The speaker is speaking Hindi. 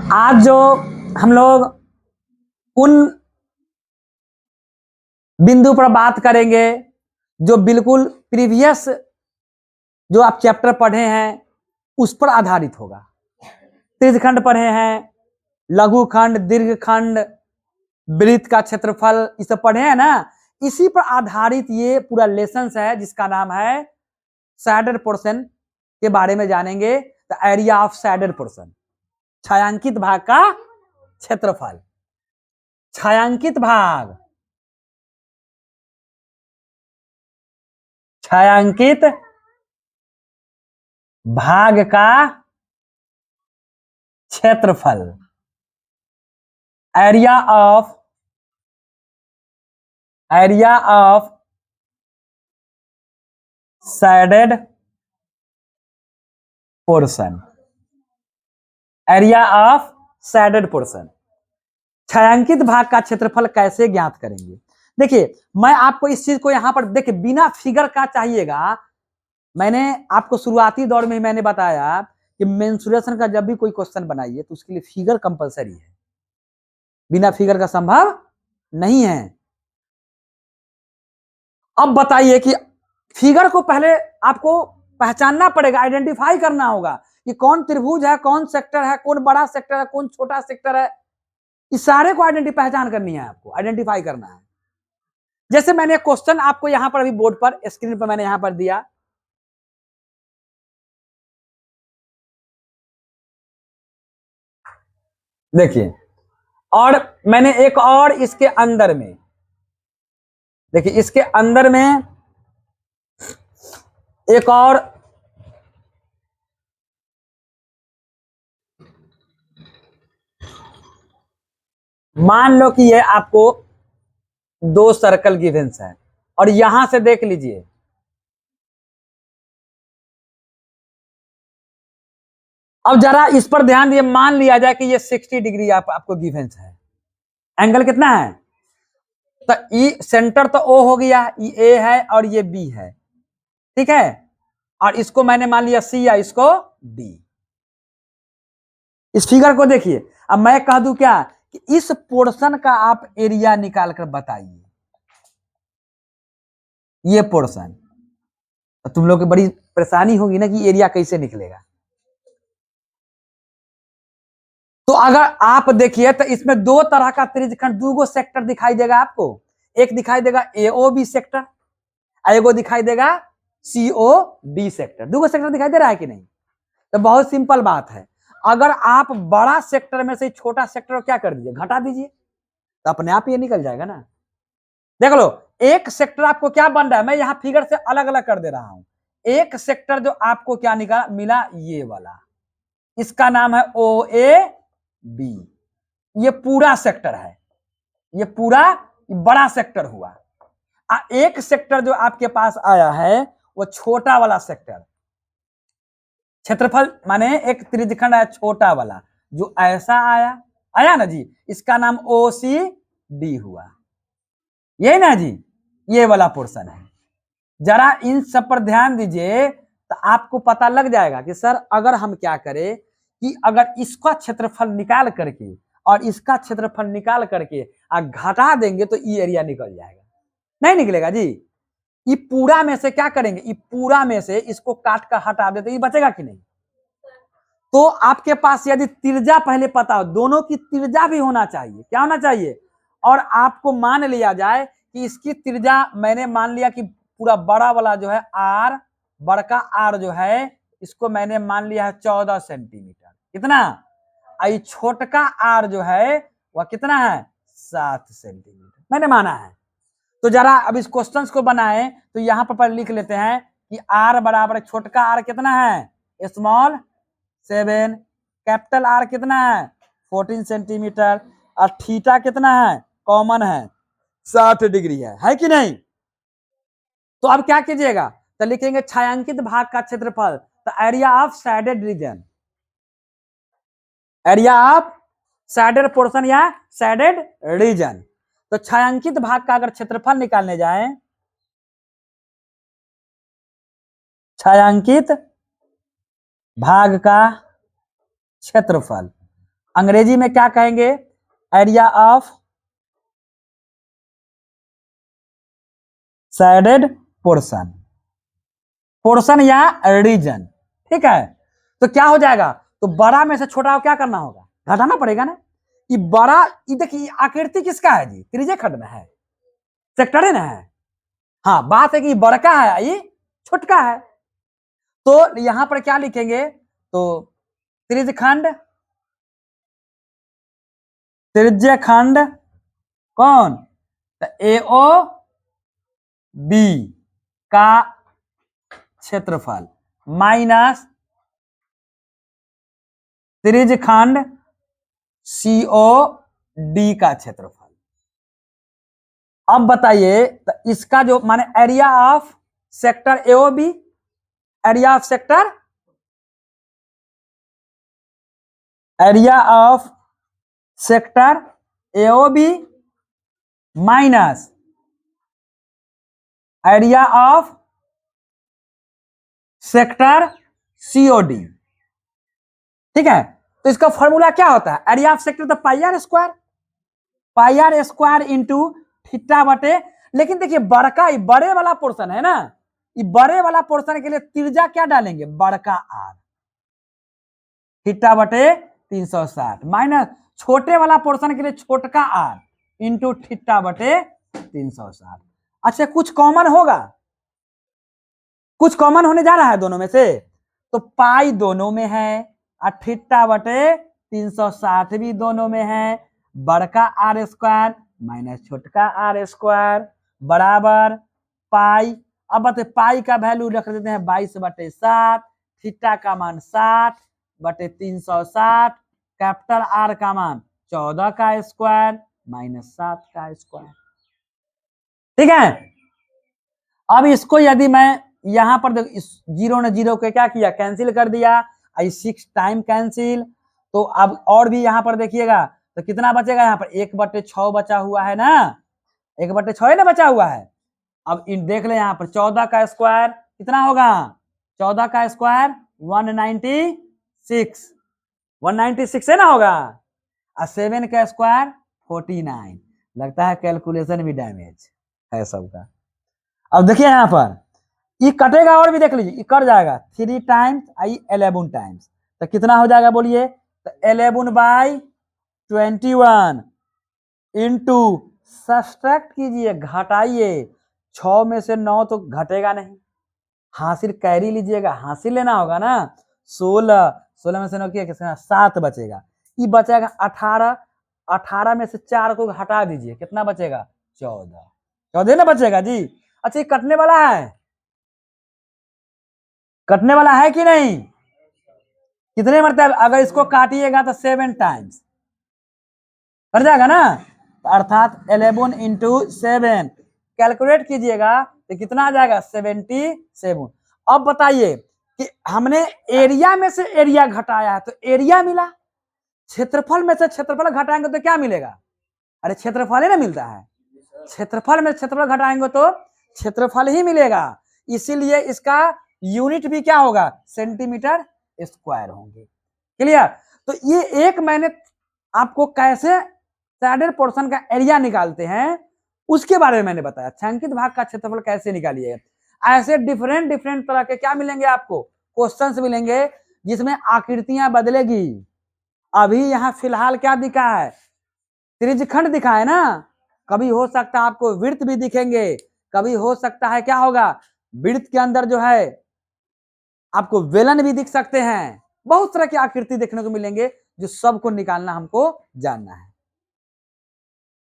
आज जो हम लोग उन बिंदु पर बात करेंगे जो बिल्कुल प्रीवियस जो आप चैप्टर पढ़े हैं उस पर आधारित होगा। त्रिज्यखंड पढ़े हैं, लघुखंड, दीर्घखंड, वृत्त का क्षेत्रफल, ये सब पढ़े हैं ना। इसी पर आधारित ये पूरा लेसन है जिसका नाम है शैडेड पोर्शन के बारे में जानेंगे। The area of shaded portion, छायांकित भाग का क्षेत्रफल। छायांकित भाग, छायांकित भाग का क्षेत्रफल, area of shaded portion, area of shaded portion. छायांकित भाग का क्षेत्रफल कैसे ज्ञात करेंगे? देखिए, मैं आपको इस चीज को यहां पर देखिए बिना फिगर का चाहिएगा। मैंने आपको शुरुआती दौर में मैंने बताया कि मेंसुरेशन का जब भी कोई क्वेश्चन बनाइए तो उसके लिए फिगर कंपलसरी है, बिना फिगर का संभव नहीं है। अब बताइए कि फिगर को पहले आपको पहचानना पड़ेगा, आइडेंटिफाई करना होगा कि कौन त्रिभुज है, कौन सेक्टर है, कौन बड़ा सेक्टर है, कौन छोटा सेक्टर है। इस सारे को पहचान करनी है, आपको आइडेंटिफाई करना है। जैसे मैंने क्वेश्चन आपको यहां पर अभी बोर्ड पर स्क्रीन पर मैंने यहां पर दिया, देखिए। और मैंने एक और इसके अंदर में, देखिए इसके अंदर में एक और मान लो कि ये आपको दो सर्कल गिवेंस है और यहां से देख लीजिए अब जरा इस पर ध्यान दिए। मान लिया जाए कि ये 60 डिग्री आपको गिवेंस है, एंगल कितना है? तो ई सेंटर तो ओ हो गया, ये ए है और ये बी है, ठीक है। और इसको मैंने मान लिया सी या इसको डी। इस फिगर को देखिए। अब मैं कह दूं क्या कि इस पोर्शन का आप एरिया निकाल कर बताइए, ये पोर्शन। तो तुम लोग की बड़ी परेशानी होगी ना कि एरिया कैसे निकलेगा। तो अगर आप देखिए तो इसमें दो तरह का त्रिज्यखंड, दो सेक्टर दिखाई देगा आपको। एक दिखाई देगा एओ बी सेक्टर, एगो दिखाई देगा सीओ डी सेक्टर। दो सेक्टर दिखाई दे रहा है कि नहीं? तो बहुत सिंपल बात है, अगर आप बड़ा सेक्टर में से छोटा सेक्टर क्या कर दीजिए, घटा दीजिए, तो अपने आप ये निकल जाएगा ना। देख लो, एक सेक्टर आपको क्या बन रहा है, मैं यहां फिगर से अलग अलग कर दे रहा हूं। एक सेक्टर जो आपको क्या निकाला मिला, ये वाला, इसका नाम है ओ ए बी। ये पूरा सेक्टर है, ये पूरा बड़ा सेक्टर हुआ। एक सेक्टर जो आपके पास आया है वो छोटा वाला सेक्टर, क्षेत्रफल माने एक त्रिज्यखंड है छोटा वाला जो ऐसा आया, आया ना जी, इसका नाम ओ सी डी हुआ, यही ना जी, ये वाला पोर्शन है। जरा इन सब पर ध्यान दीजिए तो आपको पता लग जाएगा कि सर अगर हम क्या करें कि अगर इसका क्षेत्रफल निकाल करके और इसका क्षेत्रफल निकाल करके घटा देंगे तो ये एरिया निकल जाएगा। नहीं निकलेगा जी। ये पूरा में से क्या करेंगे, ये पूरा में से इसको काट कर हटा दे तो ये बचेगा कि नहीं? तो आपके पास यदि त्रिज्या पहले पता हो, दोनों की त्रिज्या भी होना चाहिए, क्या होना चाहिए? और आपको मान लिया जाए कि इसकी त्रिज्या मैंने मान लिया कि पूरा बड़ा वाला जो है आर, बड़का आर जो है इसको मैंने मान लिया है 14 सेंटीमीटर। कितना? आई छोटका आर जो है वह कितना है? 7 सेंटीमीटर मैंने माना है। तो जरा अब इस क्वेश्चन को बनाए तो यहां पर लिख लेते हैं कि आर बराबर, छोटका आर कितना है? स्मॉल 7, कैपिटल आर कितना है? 14 सेंटीमीटर, और थीटा कितना है? कॉमन है, 60 डिग्री है कि नहीं? तो अब क्या कीजिएगा, तो लिखेंगे छायांकित भाग का क्षेत्रफल, तो area of shaded region, area of shaded portion या शैडेड रीजन। तो छायांकित भाग का अगर क्षेत्रफल निकालने जाएं, छायांकित भाग का क्षेत्रफल, अंग्रेजी में क्या कहेंगे, area of shaded portion, portion या रीजन, ठीक है। तो क्या हो जाएगा, तो बड़ा में से छोटा क्या करना होगा, घटाना पड़ेगा ना। ये बड़ा, ये देखिए आकृति किसका है जी, त्रिज्य खंड में है, सेक्टर है ना है। हाँ, बात है कि बड़का है, ये छोटका है। तो यहां पर क्या लिखेंगे, तो त्रिज्य खंड, त्रिज्य खंड कौन, AO B का क्षेत्रफल माइनस त्रिज्य खंड COD का क्षेत्रफल। अब बताइए, तो इसका जो माने area of sector AOB, area of sector, area of sector AOB minus area of sector COD, ठीक है। तो इसका फॉर्मूला क्या होता है, एरिया ऑफ सेक्टर तो पाई आर स्क्वायर इंटू थीटा बटे, लेकिन देखिए बड़का, बड़े वाला पोर्शन है ना, ये बड़े वाला पोर्शन के लिए त्रिज्या क्या डालेंगे, बड़का आर, थीटा बटे 360 माइनस छोटे वाला पोर्शन के लिए छोटका आर इंटू थीटा बटे 360। अच्छा, कुछ कॉमन होगा, कुछ कॉमन होने जा रहा है दोनों में से, तो पाई दोनों में है और थीटा बटे 360 भी दोनों में है, बड़का आर स्क्वायर माइनस छोटका आर स्क्वायर बराबर पाई। अब बताए पाई का वैल्यू रख देते हैं 22/7, थीटा का मान 60/360, कैपिटल आर का मान 14 का स्क्वायर माइनस 7 का स्क्वायर, ठीक है। अब इसको यदि मैं यहां पर देखो, इस जीरो ने जीरो को क्या किया, कैंसिल कर दिया, 6 टाइम कैंसिल, तो अब और भी यहां पर देखिएगा, तो कितना बचेगा, यहाँ पर 1/6 बचा हुआ है ना, 1/6 ना बचा हुआ है। अब इन देख ले, यहाँ पर 14 का स्क्वायर कितना होगा, 14 का स्क्वायर 196, 196 है ना होगा, और 7 का स्क्वायर 49। लगता है कैलकुलेशन भी डैमेज है सबका। अब देखिए यहाँ पर ये कटेगा, और भी देख लीजिए, ये कट जाएगा 3 टाइम्स 11 टाइम्स, तो कितना हो जाएगा बोलिए, तो 11/21 इंटू सब्सट्रैक्ट कीजिए, घटाइए, 6 में से 9 तो घटेगा नहीं, हासिल कैरी लीजिएगा, हासिल लेना होगा ना, 16 में से 9 किया 7 बचेगा, ये बचेगा 18, 18 में से 4 को हटा दीजिए, कितना बचेगा 14 ना बचेगा जी। अच्छा, ये कटने वाला है, कटने वाला है कि नहीं, कितने मतलब अगर इसको काटिएगा तो 7 टाइम्स कट जाएगा ना, अर्थात 11 इंटू 7 कैलकुलेट कीजिएगा तो कितना आ जाएगा 77। अब बताइए कि हमने एरिया में से एरिया घटाया है तो एरिया मिला, क्षेत्रफल में से क्षेत्रफल घटाएंगे तो क्या मिलेगा, अरे क्षेत्रफल ही ना मिलता है, क्षेत्रफल में क्षेत्रफल घटाएंगे तो क्षेत्रफल ही मिलेगा, इसीलिए इसका यूनिट भी क्या होगा, सेंटीमीटर स्क्वायर होंगे। क्लियर। तो ये एक मैंने आपको कैसे शेडेड पोर्शन का एरिया निकालते हैं उसके बारे में मैंने बताया, छायांकित भाग का क्षेत्रफल कैसे निकालिए। ऐसे डिफरेंट डिफरेंट तरह के क्या मिलेंगे आपको, क्वेश्चंस मिलेंगे जिसमें आकृतियां बदलेगी। अभी यहाँ फिलहाल क्या दिखा है, त्रिज्यखंड दिखा है ना, कभी हो सकता है आपको वृत्त भी दिखेंगे, कभी हो सकता है क्या होगा, वृत्त के अंदर जो है आपको वेलन भी दिख सकते हैं, बहुत तरह की आकृति देखने को मिलेंगे जो सबको निकालना हमको जानना है।